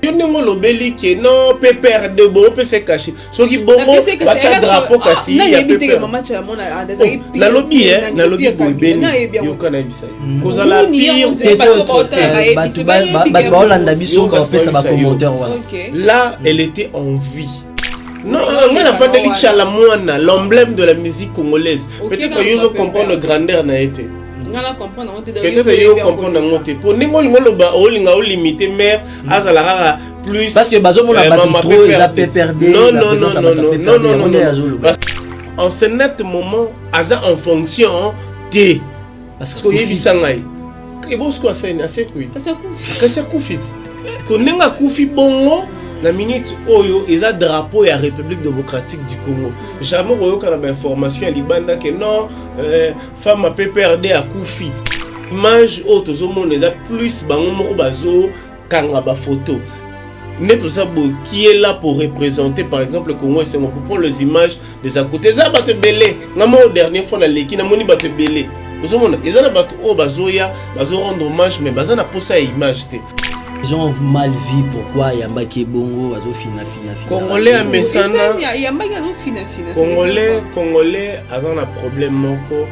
Yonengo lobeli ke non PPRD bon peut se cacher. Ce qui bon bacha drapeau kasi ya PPRD. Na lobby na lobby boybeni yokana bisa. Kozala pire ba Hollanda biso ko pesa ba commentaire wala. Là elle était en vie. Non, on a fait de l'Ichalamouana, l'emblème de la musique congolaise. Peut-être que vous comprenez le grandeur n'a été. Peut-être que vous comprenez le monté. Pour nous, on a limité mère à la plus. Parce que Bazo mon a trop ils a perdu. Non. En ce net moment, en fonction de. Parce que y a bisangai. Que bon ce que c'est assez quoi. Que c'est koufit. Que n'enga koufi bongo. La minute oyo eza drapeau ya République démocratique du Congo. Jamais oyo kana ba information ya libanda que non femme a PPRD a koufi. Image auto zomo eza plus bango moko bazo kanga ba photo. Neto sabo qui est là pour représenter par exemple le Congo et c'est pour prendre les images des à côté za bato belé. Ngamo dernière fois na leki na moni bato belé. Ozomona eza na bato o bazoya bazo rendre hommage mais baza na posa image te. Les gens ont mal vu pourquoi Yamba qui est bongo, azo fina. Congolais à Messana. Congolais azan un problème moko.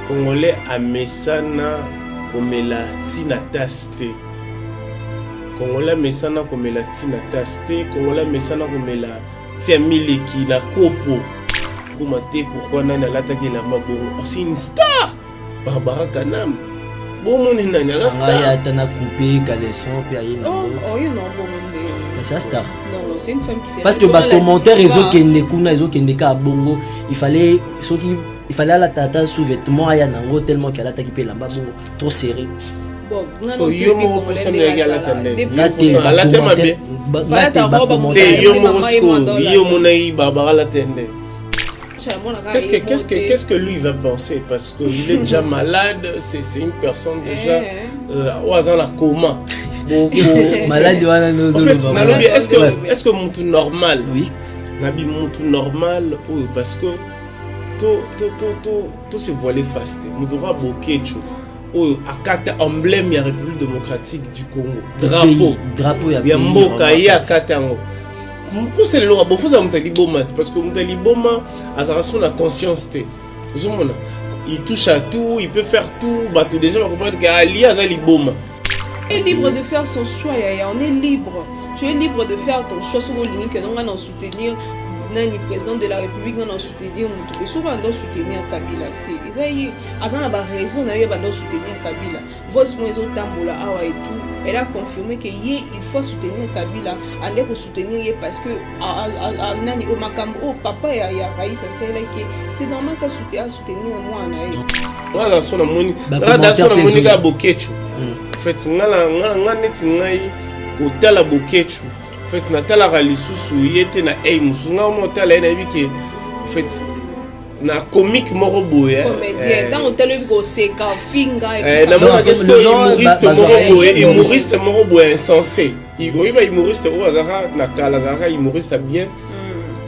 Congolais à Messana comme la tina taste. Congolais Messana comme la tina taste. Congolais Messana comme la tia miliki na kopo. Commenter pourquoi nana l'attaque la mabongo. C'est une star. Barbara Kanam. Bon mon nana la star. Ah, il a coupé caleçon puis il y a c'est la star. Non, c'est une femme qui s'est. Parce que bah commentaire ils ont kende kuna ils ont kende ka bongo, il fallait à la tata sous-vêtement aya nango tellement qu'elle a attaqué la bongo trop serré. Bon, non yo mo pour ça mais la tendance. La tendance. Yo mo na Barbara la tendance. Qu'est-ce que lui va penser parce qu'il est déjà malade, c'est une personne déjà au hasard la coma. Malade est-ce que mon tout normal oui nabi mon tout normal parce que tout se voilé fasté nous devra bloquer tout akata emblème ya République démocratique du Congo drapeau ya mboka ya akata ngo pour c'est le loi bon faut ça mutali boma parce que mutali boma azarason la conscience té zomona il touche à tout il peut faire tout bah tout déjà va comprendre que ali azali boma. On est libre de faire son choix, on est libre. Tu es libre de faire ton choix sur le que nous allons soutenir le président de la République, nous allons soutenir Moutoué. Souvent, nous allons soutenir Kabila. Azan a raison, nous allons soutenir Kabila. Voice Moïse Tambola, Awa et tout. Elle a confirmé qu'il faut soutenir Kabila. On doit soutenir parce que au Makambo, papa et Raïssa, c'est normal qu'à soutenir moi. Moi, dans son amoni, dans son amoni, à Bokechu. En fait, nga neti ngai kotala bokechu en fait natala ralisusu yete na musu nga mo tala na biki en fait na comique moro boye comédien dans hôtel ko seka finga na mona que humoriste moro boye insensé il va humoriste au azara na kala azara humoriste bien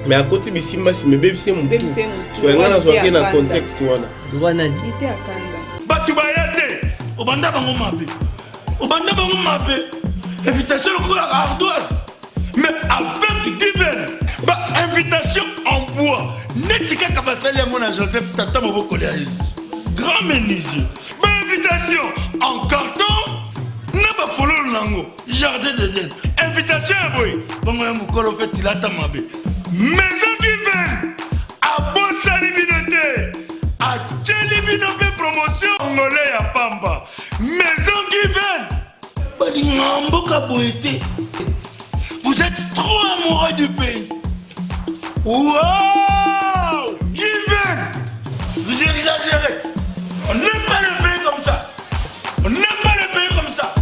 mais à côté bisima si mebe bise mutu so nga na soki na contexte wana était à Kanda batu bayate obanda bango mabe obanda bango mabe invitation pour la ardoise mais avec divin ba invitation en bois netika kabasali ya mona Joseph tata moboko ya grand menuisier ba invitation en carton na ba fololo nango jardin de Dieu invitation ya boy bango ya mukolo fait tilata mabe maison divin a bosali binote a tcheli binote promotion ngolé ya pamba maison divin vous êtes trop amoureux du pays. Wow! Given! Vous exagérez. On n'aime pas le pays comme ça. On n'aime pas le pays comme ça.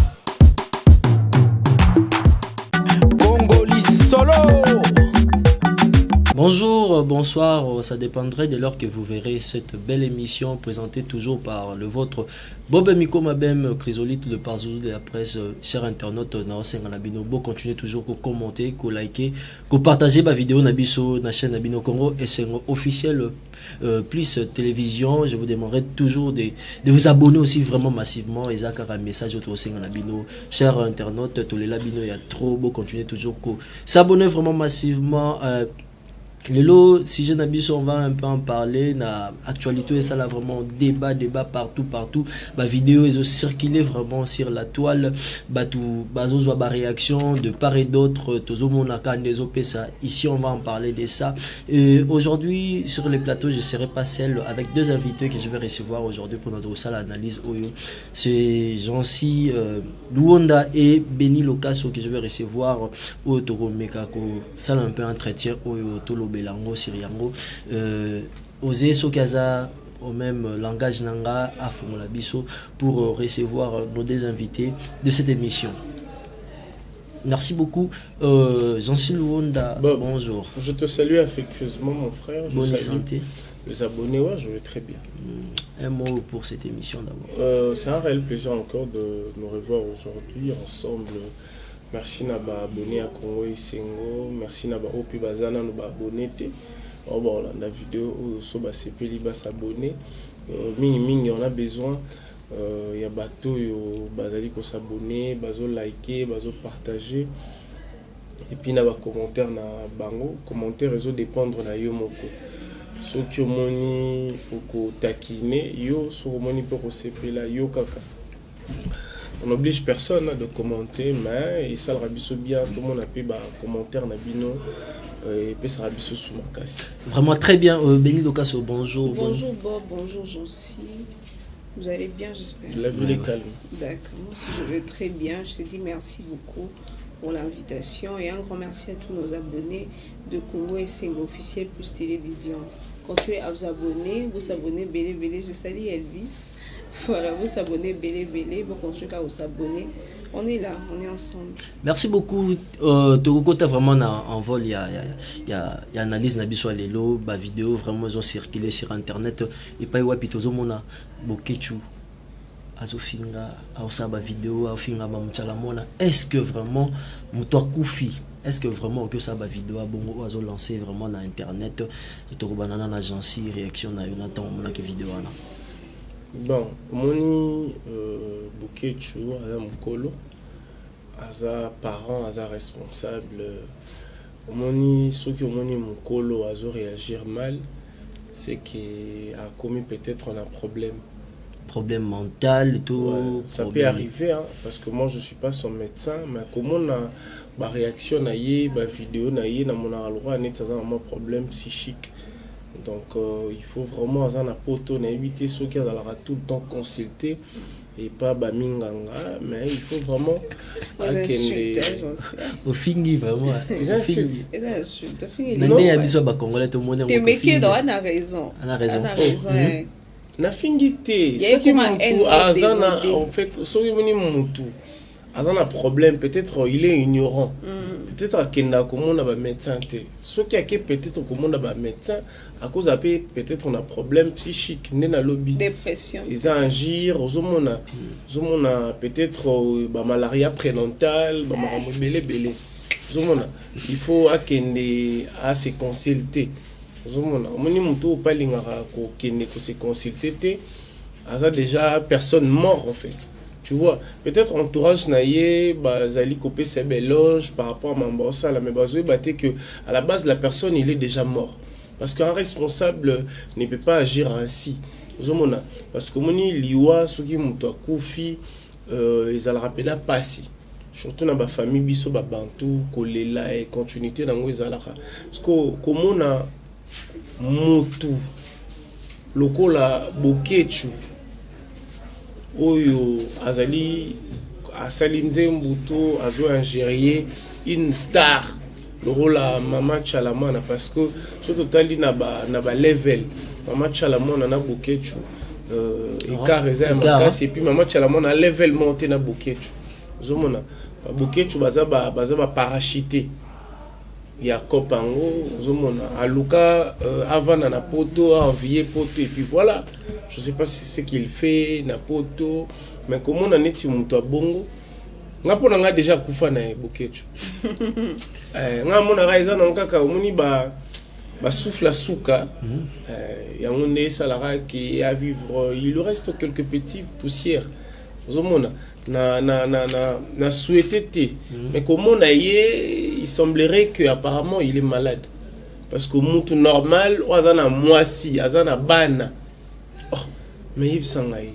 Bonjour bonsoir. Ça dépendrait de l'heure que vous verrez cette belle émission présentée toujours par le vôtre Bob Miko Mabem Chrysolite, le parzouzou de la presse. Chers internautes, continuez toujours à commenter, à liker, à partager ma vidéo na chaîne Nabino Congo et c'est officiel plus télévision. Je vous demanderai toujours de vous abonner aussi vraiment massivement. Et ça, car un message autour de Nabino. Chers internautes, tous les labino, il y a trop beau, continuez toujours à s'abonner vraiment massivement. Lelo, si je n'abuse, on va un peu en parler. Na actualité, et ça là vraiment débat partout. Ma vidéo ils ont circulé vraiment sur la toile. Tout, réaction de part et d'autre. Tozo monaka des ça. Ici, on va en parler de ça. Aujourd'hui, sur les plateaux, je serai pas seul avec deux invités que je vais recevoir aujourd'hui pour notre salle analyse. C'est Jean-Si Luonda et Benny Locasso que je vais recevoir au Toro Mekako. Ça un peu entretien au Tolo Belango, Siriango, oser Sokaza au même langage nanga à Fongola Bisso pour recevoir nos deux invités de cette émission. Merci beaucoup. Jean-Si Luonda, bonjour. Je te salue affectueusement, mon frère. Bonne santé. Les abonnés, ouais, je vais très bien. Un mot pour cette émission d'abord. C'est un réel plaisir encore de nous revoir aujourd'hui ensemble. Merci Naba abonné à Congo Isengo, merci Naba Opi Bazana nous abonné te. Oh bon la vidéo so ba sepeli ba s'abonner. Mingi on a besoin ya bato yo bazali ko s'abonner, bazo liker, bazo partager. Et puis Naba commentaire na bango, commentaire réseau dépendre na yo moko. So ki omoni oko takine yo, so omoni poko sepela yo kaka. On n'oblige personne de commenter, mais ça le rabisso bien, tout le monde a pu commentaire Nabino et puis ça rabisso sous ma casse. Vraiment très bien, Benny Locasso, bonjour. Bonjour Bob, bonjour Jean-Si. Vous allez bien, j'espère. La ville est calme. D'accord, moi aussi je vais très bien. Je te dis merci beaucoup pour l'invitation et un grand merci à tous nos abonnés de Congo Isengo officiel plus télévision. Continuez à vous abonner, belé, je salue Elvis. Voilà, vous s'abonnez, belé, vous continuez à vous abonner. On est là, on est ensemble. Merci beaucoup. Toko t'as vraiment en vol, il y a analyse nabiso lelo, ba vidéo vraiment ils ont circulé sur internet et pas wapi tozo mona bokechu azofinga aosa ba vidéo afinga ba mchala mona. Est-ce que vraiment muto kufi? Est-ce que vraiment que ça ba vidéo bongo azo lancer vraiment na internet toko banana na Jean-Si réaction na Jonathan mona que vidéo na. Bon, moni Bokechu aza mukolo aza parent aza responsable moni soki moni mukolo azo réagir mal c'est qu'il a commis peut-être un problème mental et tout. Ouais, ça peut arriver hein, parce que moi je suis pas son médecin mais comment on a ba réaction na yé ba vidéo na yé na mon droit net ça un problème psychique. Donc il faut vraiment avoir poto na éviter ceux qui ont tout le temps consulter et pas baminganga mais il faut vraiment au fingi vraiment les insultes nande abiso ba congolais tout le monde te meke do ana raison na fingi te ceux qui mutu azana en fait ceux qui moni mutu azana problème peut-être il est ignorant peut-être qu'il n'a comme on a médecin ceux qui a peut-être comme on a médecin à cause de peut-être on a problème psychique na lobby dépression ils agir aux hommes peut-être malaria prénatale belé il faut à se consulter moni mutu pas lingara ko se consulter a déjà personne mort en fait. Tu vois, peut-être entourage naïe, zali copé ses éloges par rapport à Mambosa, mais que à la base la personne il est déjà mort. Parce qu'un responsable ne peut pas agir ainsi. Parce que moni liwa soki muto akufi ils allaient rappeler passer. Surtout dans ma famille biso ba bantu kolela et continuité dans les alaka. Parce que comme on a mutu lokola bokechu oyo azali asalinze mbuto azo ingérier une star le rôle à Mama Chalamana parce que surtout tali na ba level Mama Chalamana na Bokechu car eza makasi et puis Mama Chalamana level monté na Bokechu zomona Bokechu baza ba parachuté ya kopango zomona aluka avant na poto envier poto et puis voilà je sais pas si c'est ce qu'il fait na poto mais comment on est muto abongo ngapona nga déjà kufa na bokecho nga mona raiza na kaka omuni ba souffle suka yango ne salara qui à vivre il lui reste quelques petites poussières zomona na souhaité mais comment on a il semblerait que apparemment il est malade parce que mutu normal azana mwasi azana bana mais il sangai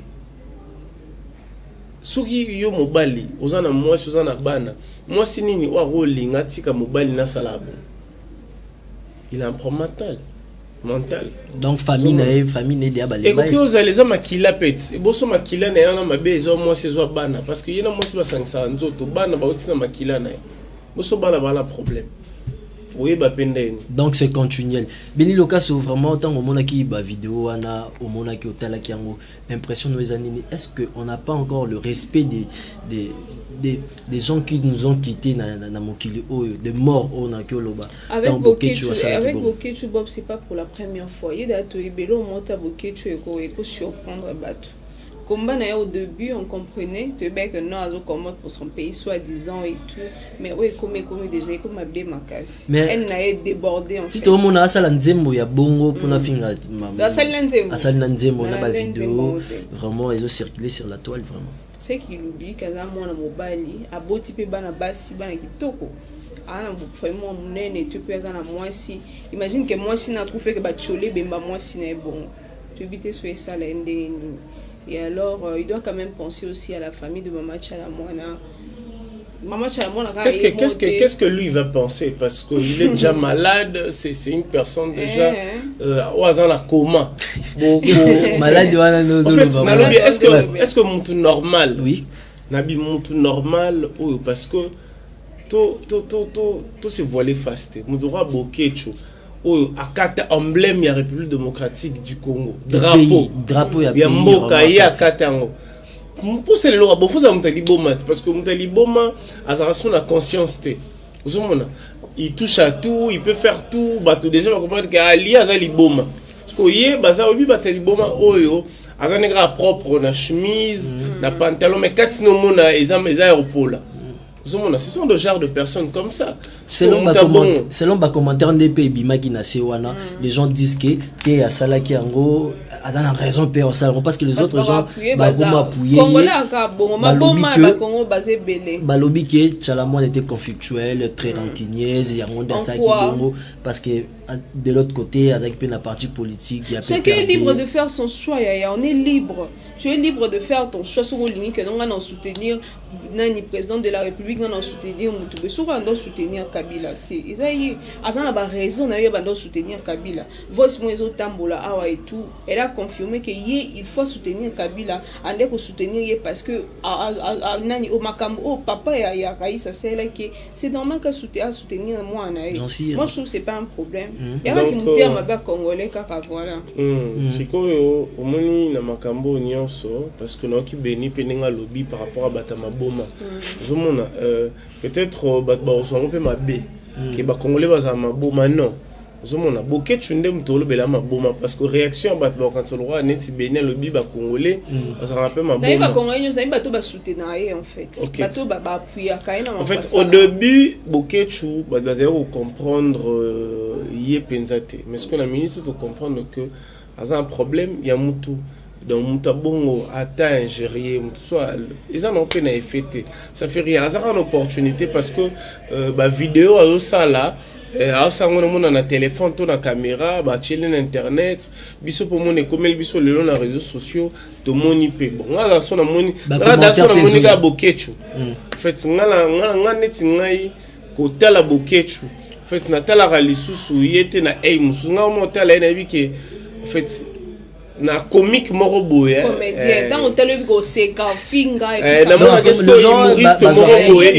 soki yo mobali ozana mwasi ozana bana mwasi nini wa rolinga tika mobali na salabo il a un problème mental donc famille ne dia balé et que vous allez za makila pet et boso makila na yana mabe zo mwasi zo bana parce que yena mwasi ba sangisa nzoto bana ba utina makila na boso bana bala problème. Oui, donc c'est continuel. Beni Lokas vraiment tant au monde qui ba vidéo ana au monde qui hôtel qui ango impression nous anini est-ce que on n'a pas encore le respect des gens qui nous ont quittés na mokili de morts on a que loba avec Boketu Bob c'est pas pour la première fois il a to ibelo monta Boketu et ko surprendre bateau. Combat au début, on comprenait que non, Azo commode pour son pays, soi-disant et tout. Mais oui, comme déjà, comme ma bé ma casse. Elle n'a été débordée en fait. Tout le monde a ça l'anzembo, il y a bongo pour la fin. Ça l'anzembo, on a ma vidéo. Vraiment, ils ont circulé sur la toile, vraiment. C'est qu'il oublie qu'à un moment, mobali, à beau type bana basi, bana kitoko. Ah, vraiment, mon et tu peux à moi si. Imagine que moi si n'a pas fait que bacholé, bemba moi si n'est bon. Tu évites sur ça la ndé. Et alors, il doit quand même penser aussi à la famille de Mama Chalamwana. Maman Chalamwana, qu'est-ce que lui va penser? Parce qu'il est déjà malade, c'est une personne déjà dans la coma. Malade, est-ce que mon tout normal? Oui. Nabi mon tout normal, parce que tout se voilé fasté. Mon droit bokecho. À quatre emblèmes de la République démocratique du Congo. Drapeau ya mboka ya katango. Pour c'est le loi, faut ça mutali boma parce que mutali boma a sa conscience té. Il touche à tout, il peut faire tout, bato déjà va comprendre que ali azali boma. Parce que yé baza obi batali boma oyo azanegra propre na chemise, na pantalon mais katino mona ezam aéroport. Ce sont des genres de personnes comme ça. Selon ma commentaire des pays bimaki na sewana, les gens disent que t'es à sala qui ango a raison père parce que les autres gens bagoma appuyer balobi que Chalamon était conflictuel, très rancunier, il y a monde dans ça qui bongo parce que de l'autre côté avec la partie politique il y a chacun est libre de faire son choix, on est libre. Tu es libre de faire ton choix sur ligne que nous allons soutenir le président de la République, nous allons soutenir Moutoube, nous allons soutenir Kabila. C'est Isaïe, Azan a raison, nous allons soutenir Kabila. Voici moi les Tambola Awa et tout. Elle a confirmé que il faut soutenir Kabila, on doit soutenir parce que nani au makam au papa et à Raïssa c'est là que c'est normal qu'à soutenir moi moi je trouve que c'est pas un problème. Il y a qui monter à ma bas congolais kaka voilà. C'est quoi au moni na makambo parce que nous qui béni peninga lobby par rapport à Batama Boma. Peut-être on peut m'abé que ba congolais va ma boma non. Zomona boket chunde mtolo bela ma boma parce que réaction bat ba quand le roi net béni lobby ba congolais ça rappelle ma boma. Ba congolais nous ba to ba soutenir en fait. Ba to ba appuyer kaina en fait au début boket chou ba doit comprendre yé penzate mais ce que la ministre doit comprendre que a un problème il y a mutu donc mutabongo ata ingérier soit ils en ont peine à fêter ça fait rien ça une opportunité parce que ba vidéo à ça là ça on a un téléphone ton na caméra ba chiller internet biso pour mon comme biso le long na réseaux sociaux to moni pe bon là ça na moni là ça na moni ga bokechu en fait ngala neti ngai ko tala bokechu en fait na tala ga lisusu yete na musu nga mo tala na bi que en fait na comique moro boye comédien dans hôtel ko seka finga et ça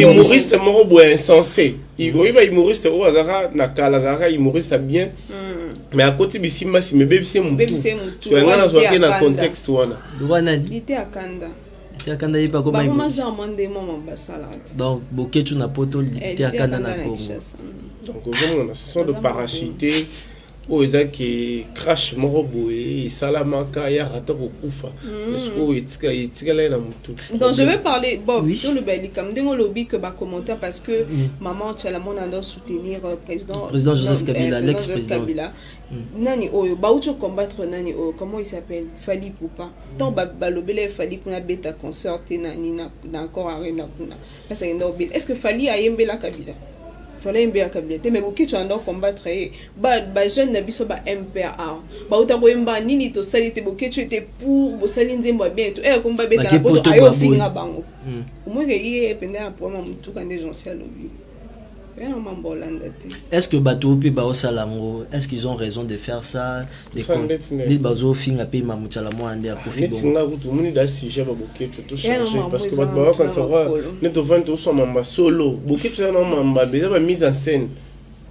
humoriste moro boye insensé il va humoriste au hasard na kala zara humoriste bien mais à côté bisimba si me bebise mutu so ngana zo na contexte wana il était à Kanda ya kanda yepa ko mai moi j'ai amandé maman basala donc boketu na poto te ya kanda na Congo donc on a ce sont de parachutés o ezaki crash moko boye salamaka ya rata ko kufa est-ce que etika na mutu. Donc je vais parler bon dans le bali comme dingo lobby que ba commentaire parce que maman tu la monde doit soutenir président Joseph Kabila l'ex-président nani oyo ba ucho combattre nani oyo comment il s'appelle Fali Poupa tant ba lobele Fali kuna beta concert nani na encore arena kuna parce que est-ce que Fali a yembe la Kabila fallait bien Kabila mais beaucoup tu en dois combattre ba jeune na biso ba MPA ba utango yemba nini to salite beaucoup tu étais pour bo sali nzembo bien to komba beta na poto ayo finga bango moi que yé pendant un problème tout quand des gens c'est lobby. Est-ce que bateau puis ba osalango est-ce qu'ils ont raison de faire ça les bazo finga pe mamuchala mo ande akufi bon netinga kutu muni da sujet ba boketu to changer parce que ba quand ça va ne to vendre to so mamba solo boketu na mamba déjà ba mise en scène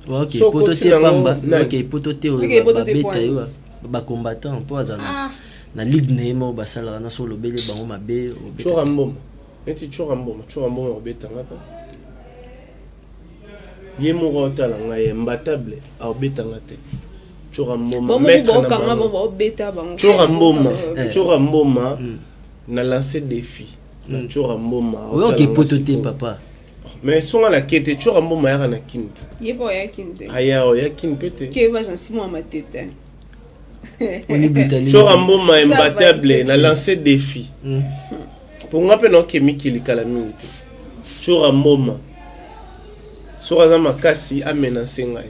OK potote pamba OK potote ba beta yo ba combattant po azana na ligue nemo ba sala na solo bele bango mabe chorambo neti chorambo beta ngapa ye moko tala ngai imbattable abetanga te chora mboma maître na chora mboma na lancer défi na chora mboma OK potote papa mais songa la kete chora mboma ya na kinte yebo ya kinte aya ya kinte te ke va jansi mo matete oni bitali chora mboma imbattable na lancer défi pour ngape no kemikili kala minute chora mboma soraza makasi amenacer ngai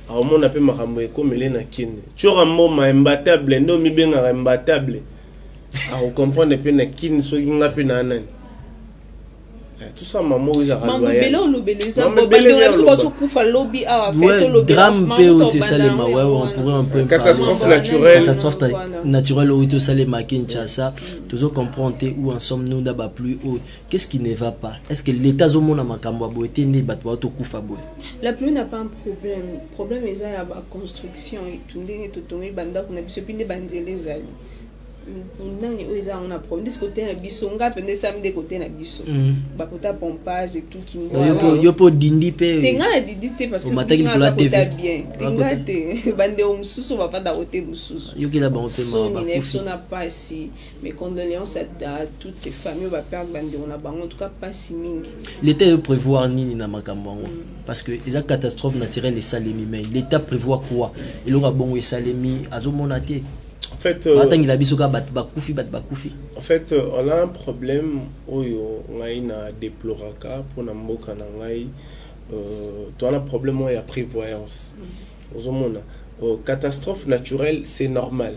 aomona pe makambo ekomele na kine chora mboma imbattable ndo mibengaka imbattable comprendre pe na kine soki nga pe na nani tout ça maman oza loyal maman lobeleza bobando na biso bato kufa lobby a fait le drame pe o te salema on pourrait un peu catastrophe naturelle o te salema Kinshasa toujours comprendre où en sommes nous d'aba plus haut qu'est-ce qui ne va pas est-ce que l'état zo mona makambo boete ni bato bato kufa boy la pluie n'a pas un problème eza ya ba construction et tout ndenge to tongi banda kuna biso pinde banzele zali nani oza on a problème de côté na biso nga pende samedi côté na biso ba kota pompage et tout qui yo po dindi pe tenga na dindi te parce que nga za kota bien tenga te bande o mususu ba pada ote mususu yo kila ba ote ma ba kufi na pas si mes condoléances à toutes ces familles ba perdre bande on a bango en tout cas pas si mingi l'état peut prévoir nini na makambo parce que les catastrophes naturelles et salemi mais l'état prévoit quoi il aura bon et salemi azomonate. En fait, on a un problème où on a une déploraka pour namboka nangai. On a un problème où il y a prévoyance. Catastrophe naturelle, c'est normal.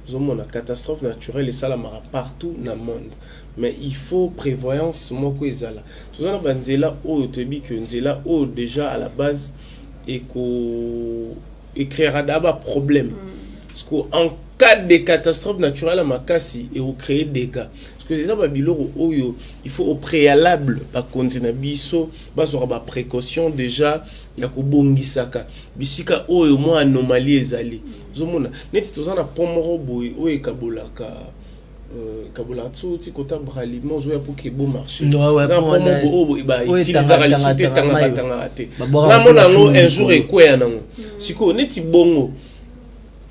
La catastrophe naturelle et ça la mara partout dans le monde. Mais il faut prévoyance. Moi, quoi est là. Tout ça, banzela où te dit que nzela où déjà à la base et qu'on écrira d'abord problème. Parce qu'en cas de catastrophe naturelle à Makassi et au créer des cas. Parce que c'est ça, il faut au préalable, pas qu'on ait biso, pas précaution déjà, il y a Bongisaka. Bisika au moins anomalie ezali. Zomona, net tous en a pomoro boy, ou et kabolaka. Kabolatsu, ti kota braliment, jouer pour qu'il bon marché. Non, ouais, bon, un jour et quoi, non. Si qu'on est bongo.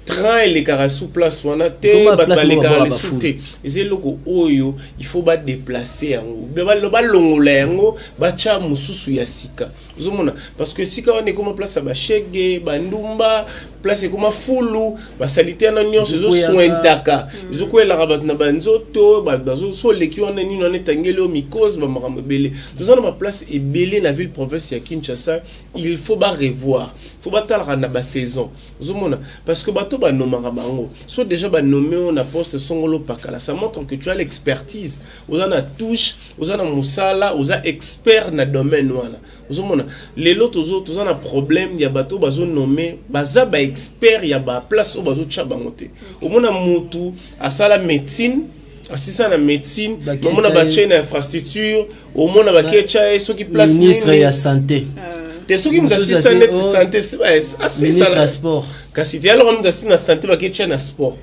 Train les carasous place wana te ba les carasous te c'est loko oyo il faut ba déplacer yango ba longola yango ba cha mususu ya sika zomona parce que sika on est comme place ba chege ba ndumba place comme fulu ba salite na nyonso zo sointaka zo ko la rabat na banzoto ba zo so leki wana ni on etangeli o mikose ba makambo belé tout na ba place et belé na ville province ya Kinshasa il faut ba revoir faut pas talra na ba saison zomona parce que bato ba nomaka bango soit déjà ba nommé on a poste songolo pakala ça montre que tu as l'expertise ozana touche ozana musala oza expert na domaine wana zomona les autres ozana problème ya bato bazo nommé baza ba expert ya ba place o bazo tcha bango te omona mutu asala médecine assistant la médecine omona ba chaîne infrastructure omona ba kecha so qui place ministre ya santé ce qui me santé ministre sport kasi alors on me na santé ba ke na sport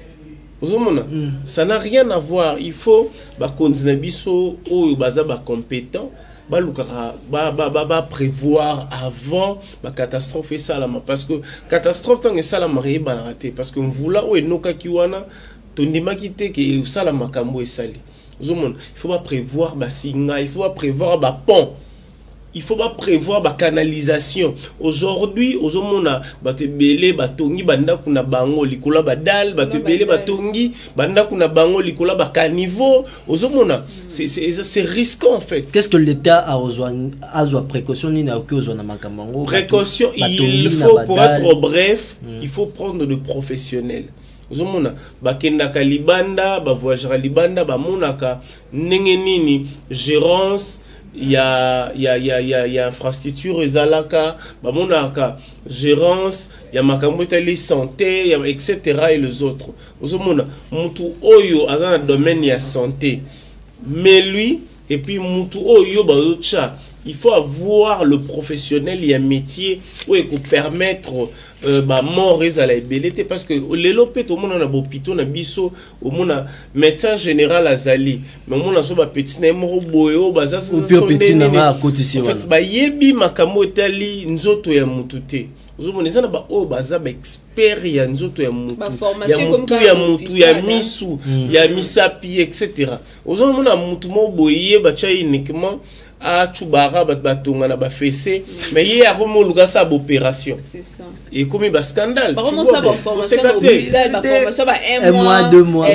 Ça n'a rien à voir. Il faut continuer biso ou baza ba compétent. Prévoir avant la catastrophe et ça parce que catastrophe tant que ça la marié raté parce que voula ou enoka kiwana tondima kité que ça la makambo et sali. Il faut pas prévoir singa, il faut pas prévoir pont. Il faut pas prévoir la canalisation. Aujourd'hui, aux hommes bate belé batongi banda kuna bango likola badal bate belé batongi banda kuna bango likola ba caniveau. Aux hommes c'est risquant en fait. Qu'est-ce que l'État a besoin précaution ni na que na makamango? Précaution, il faut pour être bref, il faut prendre de professionnels. Aux hommes bakenda kalibanda ba voyagera libanda ba monaka nini gérance. Il y a infrastructure ezalaka ba monaka gérance il y a makambo tali santé etc. et les autres ozomona mutu oyo azana domaine ya santé mais lui et puis mutu oyo bazocha il faut avoir le professionnel il y a un métier où il peut permettre mort ezala ebelete parce que lelo pe to mona na bopito na biso o mona médecin général azali mais mona so ba petit na mo boyo baza so petit na ma kotisi wana en fait ba yebi makambo tali nzoto ya mutute ozomona ezana ba o baza ba expert ya nzoto ya mutu ya mutu ya misu ya misapi etc. ozomona mutu mo boye ba cha uniquement à Chubara batonga na ba fessé mais il y a comme luga sa opération c'est ça et comme il scandale par contre ça formation formation un mois 2 mois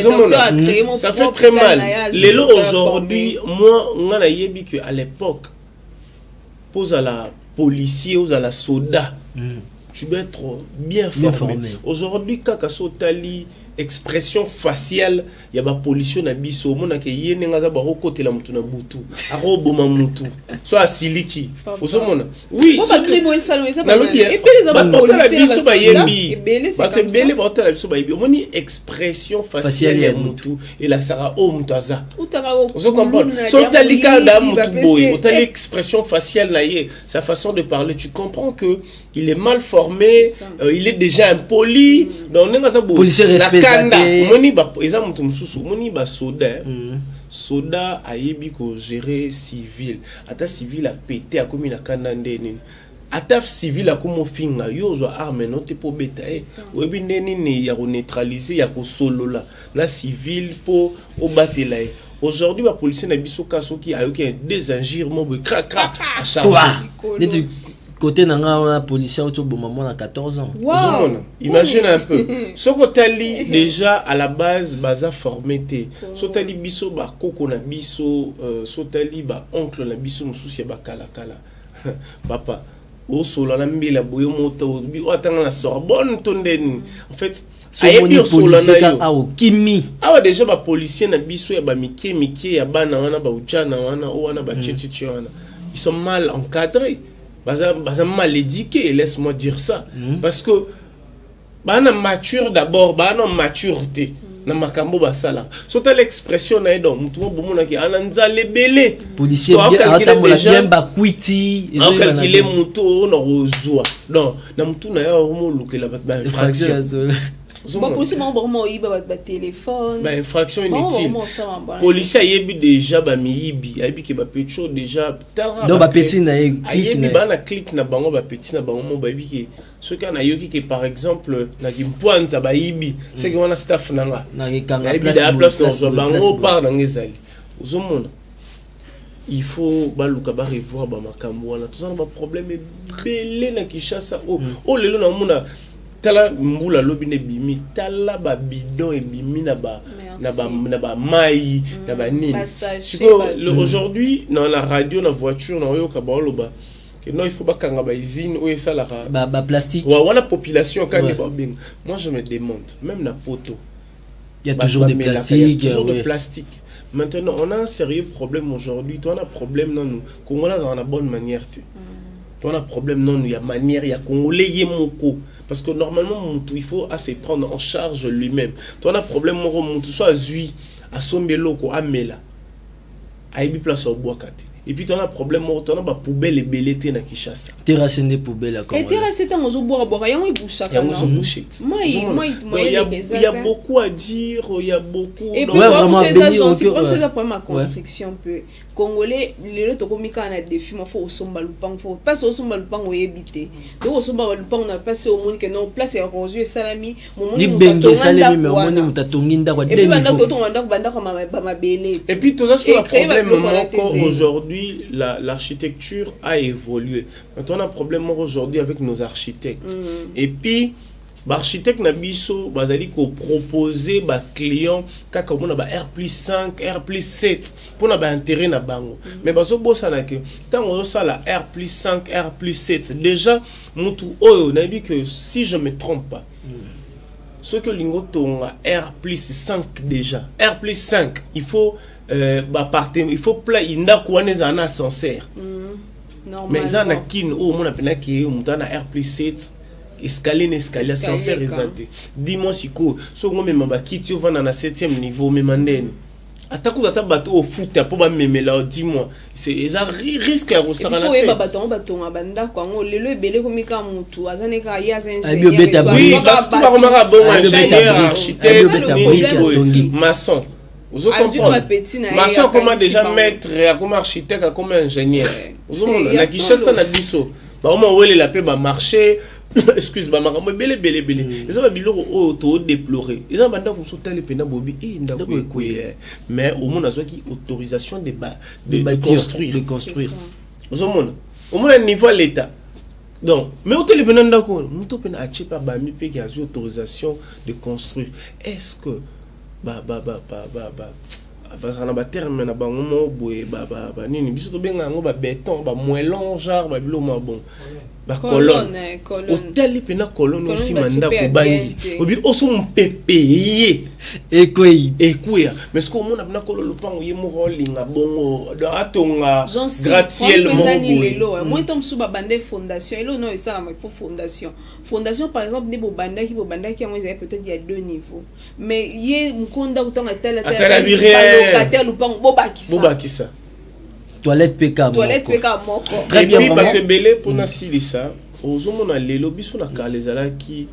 ça fait très mal lelo aujourd'hui moi on a yebi que à l'époque pose à la policier ou à la soda tu dois être bien formé. Aujourd'hui kaka sotali expression faciale ya ba pollution na biso mona ke yene ngaza ba côté la mutu na butu aroboma mutu so asiliki ozomona oui on va crier ça et ça et puis les ba policiers ba yembi ba tebele ba tala biso ba yebi omoni expression faciale ya mutu et la sara o mutaza ozo comprendre so talika da mutu boy otali expression faciale na ye sa façon de parler tu comprends que il est mal formé il est déjà impoli donc ngaza bo policier respect kanda moni ba eza mutu mususu moni ba soda soda ayebi ko gérer civil ata civil a pété a komi na kanda ndeni ata civil a komo finga yo zo arme no te po beta oyebi ndeni ni ya ko neutraliser ya ko solola na civil po obatela aujourd'hui ba policier na biso kaso ki ayoki un désingirement be crac à charger côté nanga policier auto bomama na 14 ans. Wow. Imagine un peu. Soko tali déjà à la base baza formé. Sotali biso ba koko na biso, sotali ba oncle na biso mususi ba kala. Papa, o solo na mbila boyo moto bi atanga na Sorbonne tondeni. En fait, ayebi policier ka au kimi. Awa déjà ba policier na biso ya ba mike ya bana wana ba ujana wana o wana ba chichichi wana. Ils sont mal encadrés. Baza mal éduqué, laisse-moi dire ça. Parce que bana mature d'abord, bana maturité. Na makambo basala. Sota l'expression na edo mutu bomona ki ananza lebele. Policier bien ba kwiti, on calculer mutu na rozwa. Non, na mutu na ya mo lukela ba infraction. Bon, policier vraiment iba ba téléphone. Ba infraction inutile. Policier yebi déjà ba miyibi, yebi ke ba pecho déjà tara. Donc ba petit na clic na ba na clic na bango ba petit na bango mo ba yebi ke ce qu'on a yoki que par exemple na kimpoanza ba yibi, c'est que on a staff nanga. Na kanga place dans bango par dans ezali. Ozomona. Il faut baluka ba revoir ba makambo wana. Tout ça ba problème belé na Kinshasa. Oh lelo na mona tala mbula lobi ne bimi tala ba bidon et bimi na ba mai na ba nini aujourd'hui dans la radio na voiture na yo ka ba loba que non il faut pas kanga ba usine ou ça la ba plastique wa wana population quand ba bing moi je me demande même na poto il y a toujours des plastiques de plastique. Maintenant on a un sérieux problème aujourd'hui toi on a problème non nous Congolais dans la bonne manière toi on a problème non il y a manière il y a Congolais yemoko. Parce que normalement, il faut assez prendre en charge lui-même. Tu as un problème, soit zui, à son beloko, à mela. À y place au bois kate. et puis tu as un problème tu as ba poubelle et belete na Kinshasa terrasse des poubelles et terrasse c'est un ozo boire yango ibusha kana il y a beaucoup à dire, il y a beaucoup et puis vraiment c'est la première construction peu Congolais, les autres comme quand on a des films, faut au somba lupang, faut passer au somba lupang ou éviter. Donc au somba lupang on a passé au monde que non place et rosé et salami. Ni bengue salami mais au monde mutatonginda quoi. Et puis maintenant quand on a banda comme ma belle. Et puis tout ça c'est le problème aujourd'hui l'architecture a évolué. Maintenant on a un problème aujourd'hui avec nos architectes. Et puis l'architecte Nabiso bazali ko proposer ba client kaka mona ba R+5 R+7 pour na ba intérêt na bango mais baso bossa na que tant on ça la R+5 R+7 déjà mutu oyo na bi que si je me trompe pas ce que lingo tonga R+5 déjà R+5 il faut ba partir il faut plat inda ko na za na ascenseur mais ça na kin o mona pena ki mutana R+7 escalier ascenseur exact dis-moi si quoi so ngombe mabaki tu vas na 7e niveau même ndene ataku ata bato au foot pour ba memela dis-moi c'est ça risque à resara la tête bato banda ko ngo lelo ebele komika mutu azane ka ya zense oui tout ba komaka bon ingénieur architecte maçon vous comprenez maçon comment déjà maître comme architecte comme ingénieur vous comprenez la Kinshasa na biso ba comment wele la paix ba marché excuse-moi makambo belé ils ont biloko auto déplorer ils ont banda ko sotale pena bobi ndako ekwe mais au moins azwaki autorisation de construire vous monde au moins niveau l'état donc mais au télé pena ndako muto pena ache pa ba mi pe ki azu autorisation de construire est-ce que ba na ba terme na bango mo boye ba nini biso to benga ngo ba béton ba moellon genre ba bilo mo bon ba colonne hôtel pena colonne aussi manda ko bangi obi oso mpepeye ekwe mais ce qu'on mona na kololo pango ye mo rolinga bongo atonga gratte-ciel mo boye moi tom suba bande fondation elo non ça la fondation par exemple ne bo banda ki moi ils avaient peut-être il y a 2 niveaux mais ye mkonda utanga tala locataire lupango bobakisa toilette PK moko très bien maman et puis belé pour na silisa ozomona lelo biso na kalezala ki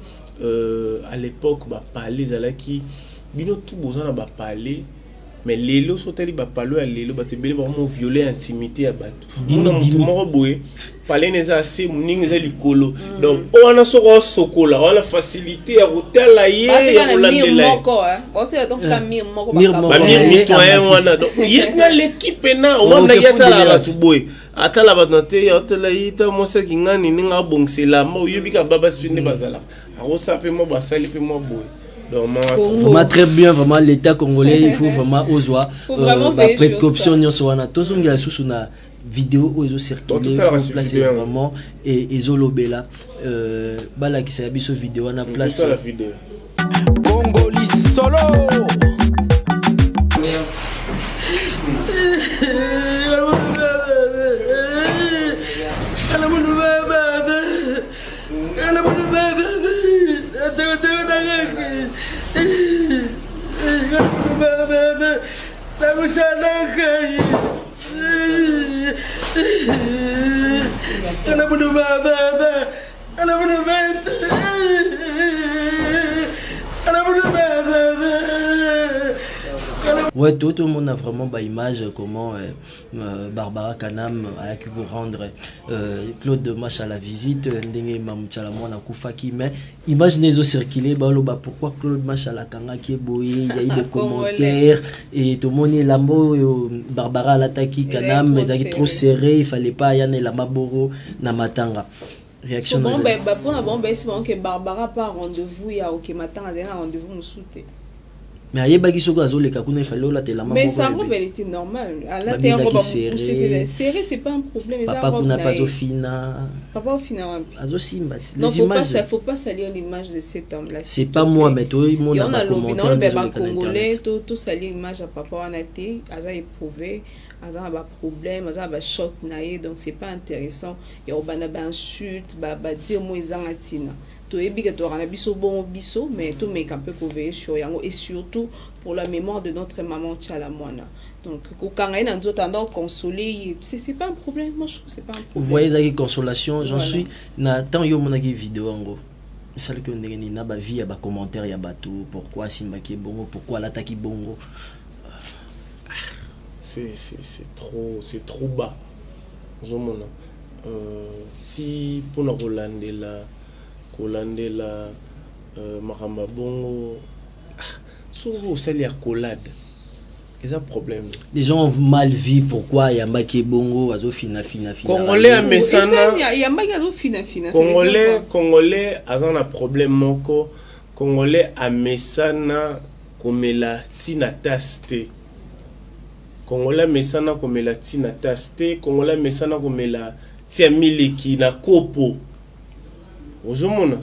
à l'époque ba parler zala ki bino tout bozana ba parler mais lelo soteli ba parler lelo ba te belé vraiment violer intimité ya bato mona mutu moko boye parler neza assez muningi za likolo donc on a sokola on a facilité à hôtel ye ya kolandela moko on sait donc ça mir moko ba mir toyen wana donc yesna l'équipe na on a yata la batu boye atala banote ya hôtel ita mosa kingani ninga bongsela mo yebika baba spinde bazala arosa pe mo basali pe mo boye. Vraiment très bien, vraiment l'État congolais, il faut vraiment oser précaution non soana. Tous on a sous une vidéo où ils ont circulé, placé vraiment et ils ont lobela. Bala qui s'est sur vidéo on a placé. La vidéo. Congolais solo. Ouais, tout le monde a vraiment bah, image comment Barbara Kanam a pu vous rendre Claude Mache à la visite, Ndenge Mamchalamon a Koufaki, mais imaginez au circuler, bah, pourquoi Claude Mache à la Kanga qui est boyé, il y a eu des commentaires, et tout le monde est là, Barbara l'attaque Kanam, il est trop serré, il fallait pas y aller la Maboro, Namatanga. Réaction bon, pour la bombe, c'est bon que Barbara pas rendez-vous, il y a ok, Matanga a rendez-vous, me soutient. Mais il sa robe elle était normale. Serré, c'est pas un problème. Papa n'a pas au fina. Papa au fina. Non, faut pas salir l'image de cet homme-là. C'est pas moi, mais tout le monde a commenté. Congolais, tout salir l'image à papa on a été, a éprouvé, a un problème, a un choc naïe, donc c'est pas intéressant. Il y a une insulte, dire moi ils en atina. toyebi que torana biso bon biso mais tout mais un peu veiller sur yango et surtout pour la mémoire de notre maman Tchala Mwana. Donc quand on a tendance à consoler, c'est pas un problème. Moi je trouve c'est pas un problème. Vous voyez ça consolation, j'en suis na tant yo mon vidéo en gros. Celle que on a ba vie ya ba commentaire ya bateau, pourquoi Simbaki bongo, pourquoi l'attaque bongo. C'est trop bas. Si pour la Rolandela Maramba bongo souvent c'est la collade. C'est un problème. Les gens ont mal vu pourquoi Yambaki bongo azo fina. Congolais à Messana. Yambaki azo fina. Congolais azan un problème moko. Congolais à Messana comme la tina taste. Congolais Messana comme la tina taste. Congolais Messana comme la tia miliki na kopo. Ozomona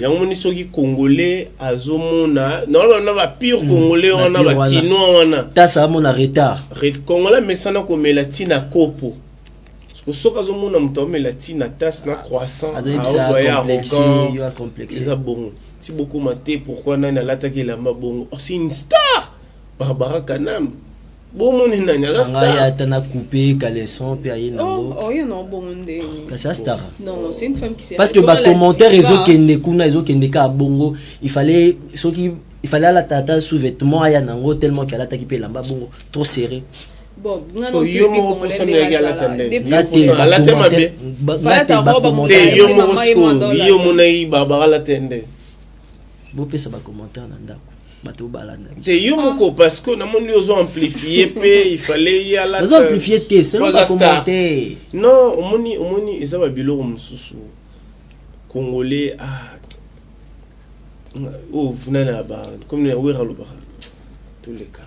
yango soki congolais azomona non va pire congolais on a ba kinois on a ta ça mon retard congolais mesana komela tina kopo parce que soka azomona muto mela tina tas na croissant a complexe c'est ça bon si beaucoup maté pourquoi nana l'attaquer la mabongo c'est une star Barbara Kanam bon mon nana star ya tana coupé caleçon pe aye nango il non bon ndé c'est star non c'est une femme qui sait parce que ba commentaire ezokende ka bongo il fallait à la tata sous-vêtement aya nango tellement qu'elle attaque pe lamba bongo trop serré bon so yo mo ko sonna ya la tande la tande yo mo ko yo mo na Barbara la tande bo pe ça ba commentaire na ndako. C'est Yomoko parce que nous avons amplifié, il fallait y aller. Nous avons amplifié, c'est pas commenter. Non, omoni, ils ont biloko mususu. Congolais, oh, vous n'avez pas, comme nous avons tous les cas.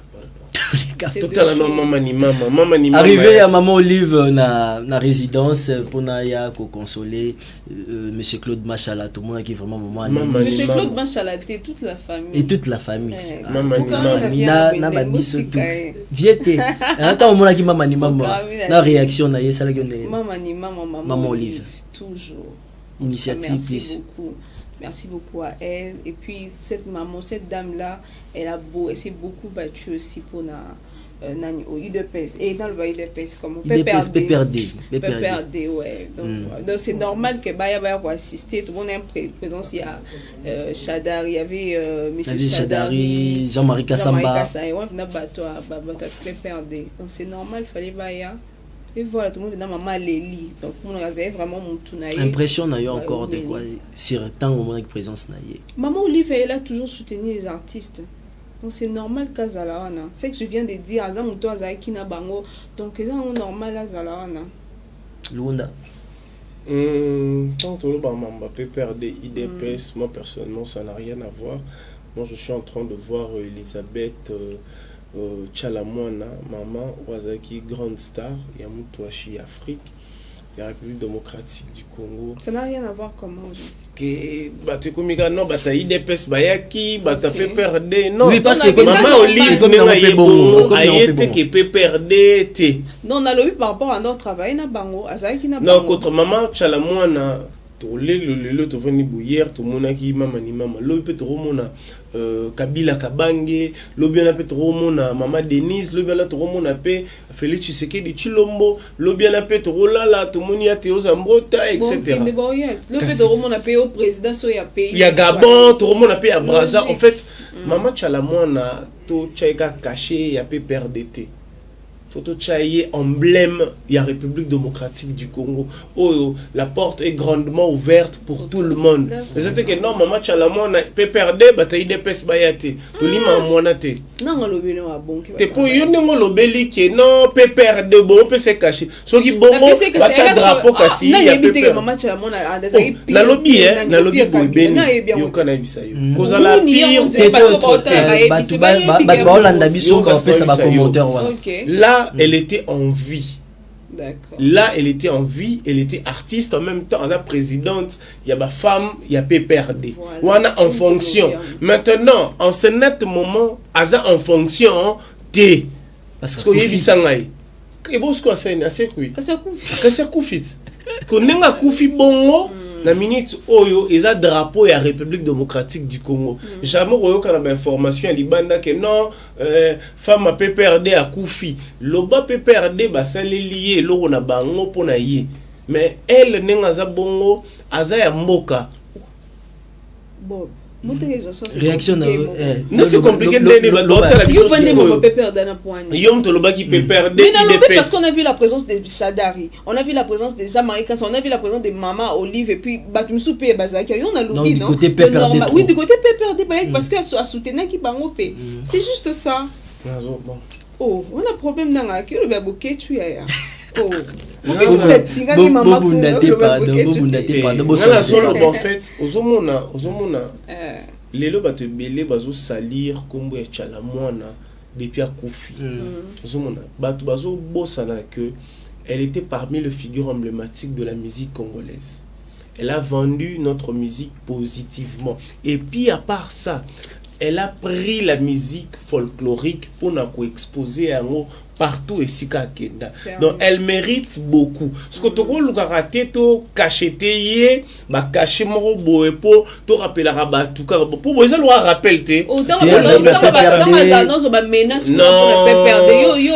Totalement maman ni maman. Arrivé à maman Olive na résidence pour na ya ko consoler monsieur Claude Machala, tout le monde qui est vraiment maman. Monsieur Claude Machala, toute la famille. Et toute la famille. Maman ni na ba biso tout. Viete. Attends on qui maman ni maman. La réaction na yesa la maman ni maman Olive. Toujours. Initiative plus. Merci beaucoup à elle. Et puis cette dame-là, elle s'est beaucoup battue aussi pour au UDPS. Et dans le UDPS, comme on peut perdre. Ouais. Donc c'est normal que Baya va assister. Tout le monde est présent. Il y a Chadari, il y avait M. Chadari, Jean-Marie Kassamba. Donc c'est normal, il fallait Baya. Et voilà, tout le monde est dans maman Léli. Donc, on a vraiment mon tournaille. Impression d'ailleurs encore de quoi sur tant au moins de présence naïe. Maman Olive, elle a toujours soutenu les artistes. Donc, c'est normal qu'à Zalawana. C'est que je viens de dire, Azam Mouto Azaiki na Bango. Donc, c'est normal à Zalawana. Lunda. Tant que le Mbappé perd des IDPS, moi personnellement, ça n'a rien à voir. Moi, je suis en train de voir Elisabeth. Tchala Mwana, maman, Wazaki, grande star, Yamutouachi, Afrique, la République démocratique du Congo. Ça n'a rien à voir comment je sais. Tu as non, tu as IDPS Bayaki, tu as fait perdre. Non, oui, parce que maman Olive, tu peut perdre. Non, on a lu par rapport à notre travail, non, contre maman Tchala Mwana. Le to veni bouillère to mona ki mama ni mama lo peut to mona Kabila Kabange lo bien peut to mona mama Denise lo bien to mona pe Félix Tshisekedi Chilombo lo bien peut to la to moni ya Théo Zambota etc. Lo peut to mona pe au président so ya pays ya Gabon to mona pe ya Brazza en fait mama Tchala Mwana to tchaika caché ya pe perdete photo tchaïe emblème de la République démocratique du Congo. Oh, la porte est grandement ouverte pour tout le monde. C'est que non, maman Tchalamon peut perdre, bataille de pes bayate. Tout le monde monate. Non, on lobby non bon. T'es pour yon non lobby qui non peut perdre, bon peut se cacher. Ce qui bon, bacha drapeau kassi. Non, il y a bien maman Tchalamon a des amis. Na lobby na lobby boibeni. Yo kana bisayo. Koza la pire. Là, elle était en vie. D'accord. Là, elle était en vie, elle était artiste en même temps, elle présidente, il y a ma femme, il y a PPRD. Voilà. On a en fonction. Maintenant, en ce net moment, elle a en fonction de. Parce que il y a Sangai. Et bon, ce que c'est assez cool. Que c'est coufit. Que n'est pas coufi bongo. na minute oyo eza drapeau ya République démocratique du Congo. Jamais oyo kana ba information ya libanda que non femme a PPRD a koufi. Loba PPRD ba sali lié loko na bango pona ye. Mais elle nenga za bongo aza ya mboka. Bon. Réaction non c'est compliqué de parce qu'on a vu la présence de Chadari, on a vu la présence des Jamaïcains, on a vu la présence de Maman Olive et puis Batumsoupe et Bazaki, on a l'oublié non oui du côté PPRD parce que à soutenir qui bango pe c'est juste ça. Oh on a problème dans la qui le va bouquet tu es oh en fait ozomona lelo bato belé bazo salir kombo ya Chalamwana depuis akufi ozomona bato bazo bosana que elle était parmi les figures emblématiques de la musique congolaise. Elle a vendu notre musique positivement et puis à part ça elle a pris la musique folklorique pour nous exposer partout et si kenda. Donc elle mérite beaucoup. Ce que tu as raté, tu cacheté, ba caché moro boepo, tu rappelles la rabat tout cas pour vous le rappel non,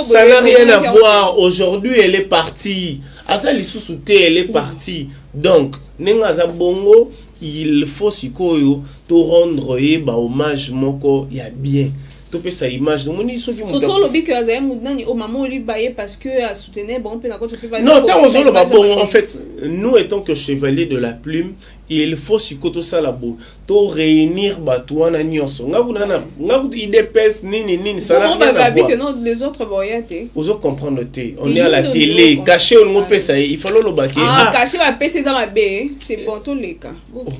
ça n'a rien à voir. Aujourd'hui elle est partie. Asa lisusuté elle est partie. Donc nenga za bongo il faut sikoyo to rendre hommage moko ya bien to pe sa image de moni so ki mo so lo bi que azay mudani o maman oli baye parce que a soutenir bon pe na ko pe non tant on le bon en fait nous étant que chevalier de la plume il faut sikoto ça la bo to réunir batouana nyonso ngabuna ngabu idps nini ça n'a rien à voir que non les autres voyaient vous comprendre té on est à la télé caché on mo pe ça il faut le baquer caché va pe ça ma bé c'est pour tous les cas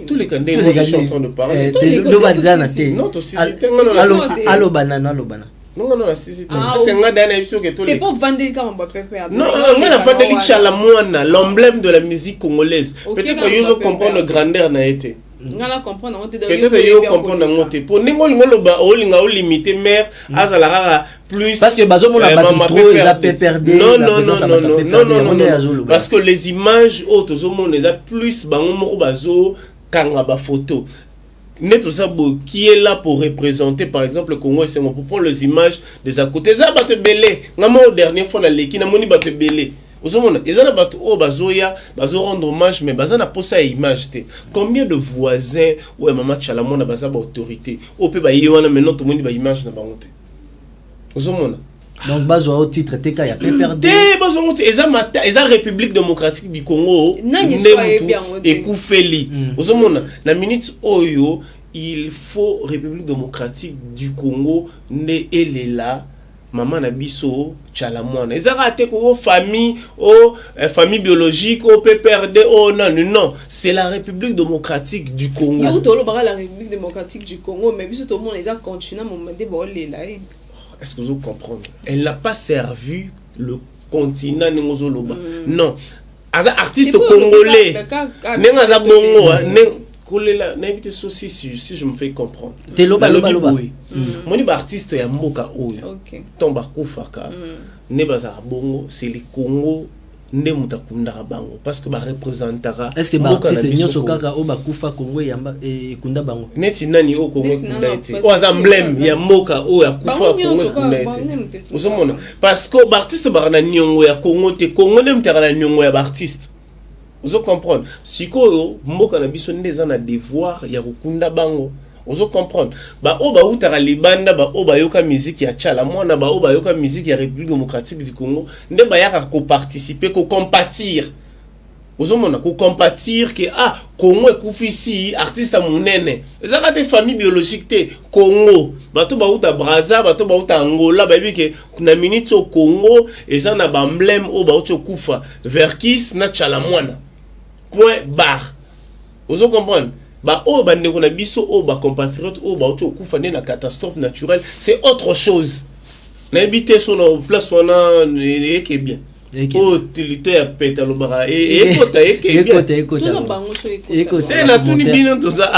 tous les cas je suis en train de parler le banana té non to si allo banana non c'est nga dana biso que tous les pour vendre quand on va faire non on a fait de Chalamwana l'emblème de la musique congolaise peut-être que vous comprendre grandeur na été ngala comprendre on te peut-être yo comprendre ngote pour ningo ngoloba olinga o limiter mère azala plus parce que bazo mona ba trop les a perdu non parce que les images autres zo les a plus bango moko bazo kanga ba photo Neto Sabo qui est là pour représenter par exemple le Congo et c'est pour prendre les images des à côté ça bate belé ngamo dernière fois na leki na moni bate belé ozomona ezana bato o bazoya bazo rendre hommage mais bazana posa image te combien de voisins ou mama Chalamwana baza ba autorité o pe ba yewana maintenant tout moni ba image na bango te ozomona donc bazo au titre TK ya PPRD bazo monte eza République démocratique du Congo et Koufeli ozomona na minute oyo il faut République démocratique du Congo ne elle est là maman na biso Chalamwana eza raté ko famille famille biologique au PPRD non c'est la République démocratique du Congo yo to lo ba la République démocratique du Congo mais biso to monde eza continent moment de ba là. Est-ce que vous comprenez? Elle n'a pas servi le continent Ningozoloba. Non. As artiste congolais. Nengaza bongo, kolela n'invite souci si je me fais comprendre. Teloba loba. Moni ba artiste ya mboka oyo. OK. Tomba kufaka. Ne baza bongo, c'est le Congo. Parce que ba représentera est-ce que ba artiste nyonso kaka o ba kufa Congo yamba e kunda bango neti nani o Congo kunda ete o emblème ya moka o ya kufa Congo kunda ete uzomona parce que ba artiste ba na nyongo ya Congo te Congo nem tera na nyongo ya ba artiste uzo comprendre siko mboka na biso ndeza na devoir ya kunda bango ozo comprendre ba o ba utara libanda ba o ba yoka musique ya Chalamwana ba o ba yoka musique ya République démocratique du Congo nde ba yaka ko participer ko compatir ozo mona ko compatir que Congo ekufisi artiste munene ezaka te famille biologique te Congo bato ba uta Brazza bato ba uta Angola ba bi ke na minute au Congo ezana ba emblème o ba uta kufa Verkis na Chalamwana point barre ozo comprendre ba o ba ndeko na biso o ba compatriote o ba oto kufa na catastrophe naturelle c'est autre chose na habité sur nos place wana eke bien o tilité ya peta lo bara ekota eke bien ekota na tuni bino to za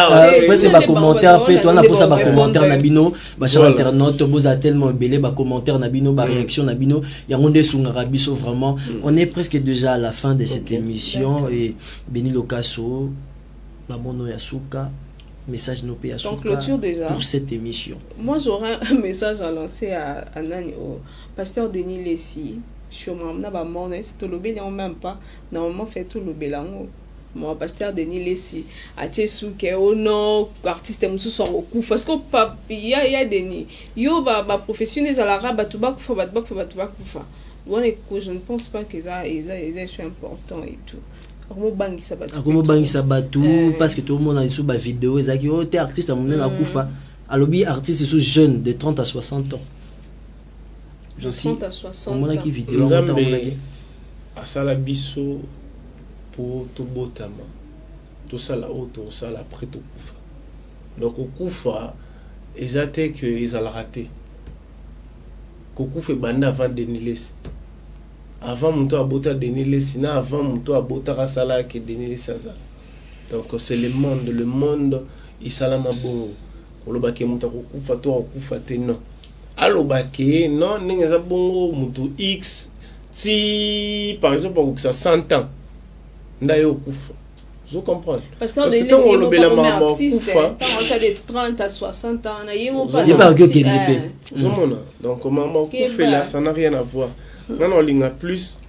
c'est ba commentaire pe to na posa ba commentaire na bino ba sur internet boza tellement belé ba commentaire na bino ba réaction na bino ya ngonde sungara biso vraiment on est presque déjà à la fin de cette émission et Béni Lokasso Mamono Yasuka, message no Yasuka clôture déjà. Pour cette émission. Moi, j'aurais un message à lancer à Nani, au pasteur Denis Lessi. Sur ma maman, si tu le bélan même pas, normalement fait tout le bélan. Mon pasteur Denis Lessi, à Tchesouke, oh non, artiste moussou sont au coup. Parce que il y a Denis, yo ba professionnels à l'arabe, batuba kufa. Bon, je ne pense pas que ça est important et tout. Comment bangi sabatu parce que tout le monde a sur ba vidéo ezaki oh t'es artiste à mon na kufa alobi artiste sous jeune de 30 à 60 ans. De 30 à 60 ans. On a qui vidéo à sala biso pour tout botama. Tout ça là auto ça là après tout kufa. Donc au kufa ils étaient que ils allaient rater. Koku fait banda avant Denis Lessi. Avant mon tour à bota Denis Lessi, avant mon tour à bota Rasala que Denis Lessi. Donc c'est le monde il salama bon. Kolobake mon tour kufa to kufa te non. Alobake non n'engeza bongo mutu X si par exemple pour ça 100 ans. Ndayo kufa. Vous comprenez? Parce que quand on le bela maman kufa, quand on a de 30 à 60 ans, on y est pas donc maman kufa là ça n'a rien à voir. Maintenant il y a plus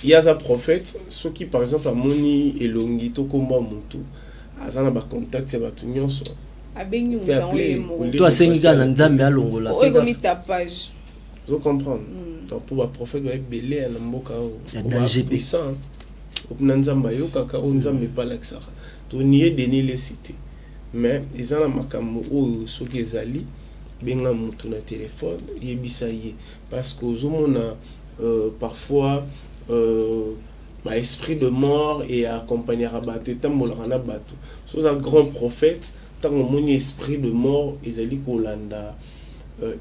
il y a un prophète ceux qui par exemple a moni elongi to komba mutu azana ba contact ya batu nyonso abenyu toi senga na nzambe alongola o ego mi tapage. Vous comprenez? Donc pour un prophète doit être belé na mboka o ya danger puissant. Nzamba yo kaka nzambe pa laksara to nié Denis Lessi mais ils ont makambo o soki ezali benga mutu na téléphone yebisa ye parce que ozomona parfois esprit de mort et accompagner rabato tambolaka na bato so un grand prophète tant moni esprit de mort ezali kolanda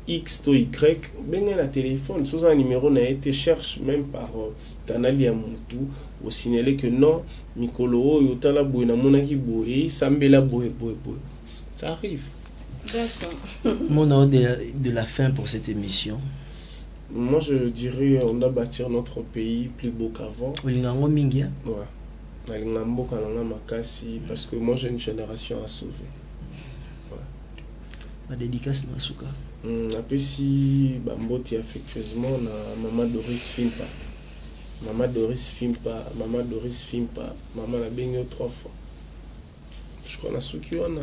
X to Y benga na téléphone so un numéro na été cherche même par tanali ya mutu au signaler que non mikolo yotala boy na monaki boy sambela boy ça arrive. D'accord. Mon nom de la fin pour cette émission. Moi je dirais on doit bâtir notre pays plus beau qu'avant. Olingango mingi. Ouais. Olingambo kalanga makasi parce que moi j'ai une génération à sauver. Ouais. Ma dédicace na suka. Après si bamboti affectueusement na maman Doris Fimpa. Maman Doris Fimpa, maman la baigné 3 fois. Je crois na suki wana.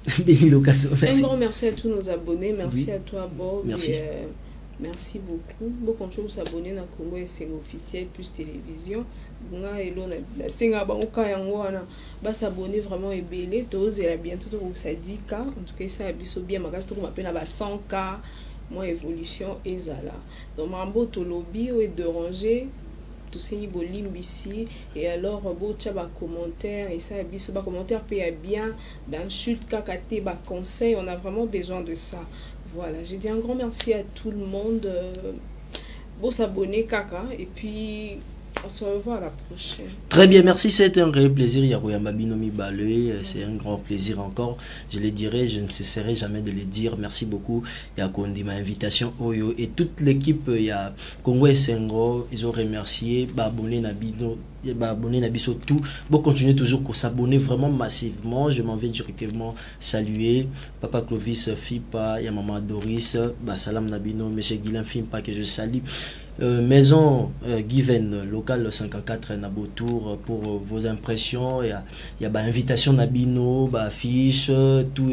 Un grand merci à tous nos abonnés, merci à toi Bob. Merci. Merci beaucoup. Beaucoup de choses s'abonner dans Congo et c'est officiel plus télévision. Nga elo na singa ba oka yango wana ba s'abonner vraiment et belé tous et la bientôt donc ça 10K en tout cas ça biso bien magas to m'appelle na ba 100K moi évolution ezala. Donc mambo to lobby ou de ranger tout ces niveaux limbisi et alors beau tcha ba commentaire et ça biso ba commentaire paye bien ben chute kakate ba conseil on a vraiment besoin de ça. Voilà, j'ai dit un grand merci à tout le monde. Bon s'abonner kaka et puis on se revoit à la prochaine. Très bien, merci, c'était un réel plaisir. C'est un grand plaisir encore. Je le dirai, je ne cesserai jamais de le dire. Merci beaucoup. Il y a Kondi, ma invitation. Oyo et toute l'équipe, il y a Congo et Sengo, ils ont remercié. Abonné Nabino. Abonné Nabiso tout. Bon, continuez toujours pour s'abonner vraiment massivement. Je m'en vais directement saluer Papa Clovis Fipa, ya Maman Doris, Salam Nabino, Monsieur Guilain Fimpa que je salue. Maison Given local 54 Nabotour pour vos impressions. Il y a invitation Nabino, affiche, tout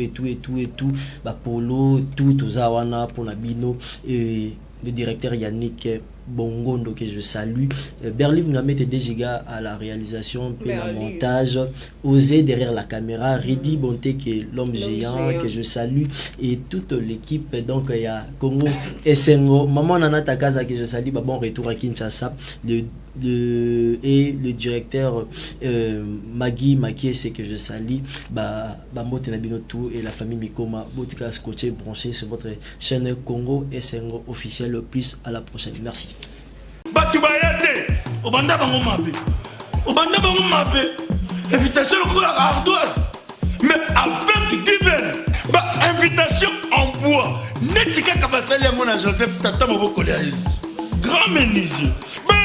polo, tout aux Awana pour Nabino et le directeur Yannick Bongondo que je salue. Berliv Ngamete Dejiga à la réalisation, puis le montage. Osé derrière la caméra. Ridi Bonté qui est l'homme géant que je salue. Et toute l'équipe. Donc il y a Congo Essengo. Maman Nana Takaza que je salue. Bon retour à Kinshasa. Et le directeur Magui Makiese que je salue. Mote Nabino tout et la famille Mikoma. Botika scotché branché sur votre chaîne Congo Essengo officiel. Plus à la prochaine. Merci. Batu bayate obanda bango mabe invitation pour la ardoise mais avec divin invitation en bois netika kabasali ya mona Joseph tata moboko ya grand menuisier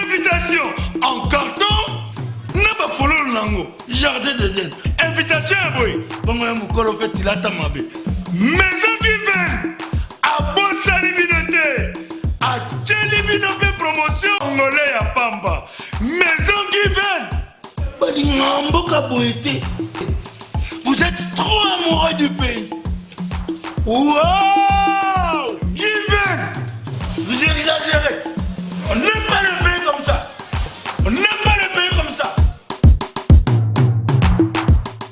invitation en carton na ba follow Lango, Jardin de Dieu. Invitation à boy. Bon, moi, mon colo fait il a ta mabé. Maison qui vient. À Bossa Libinoté. À Tchelibinoté promotion. Angolais à Pamba. Maison qui vient. Vous êtes trop amoureux du pays. Wow! Given! Vous exagérez.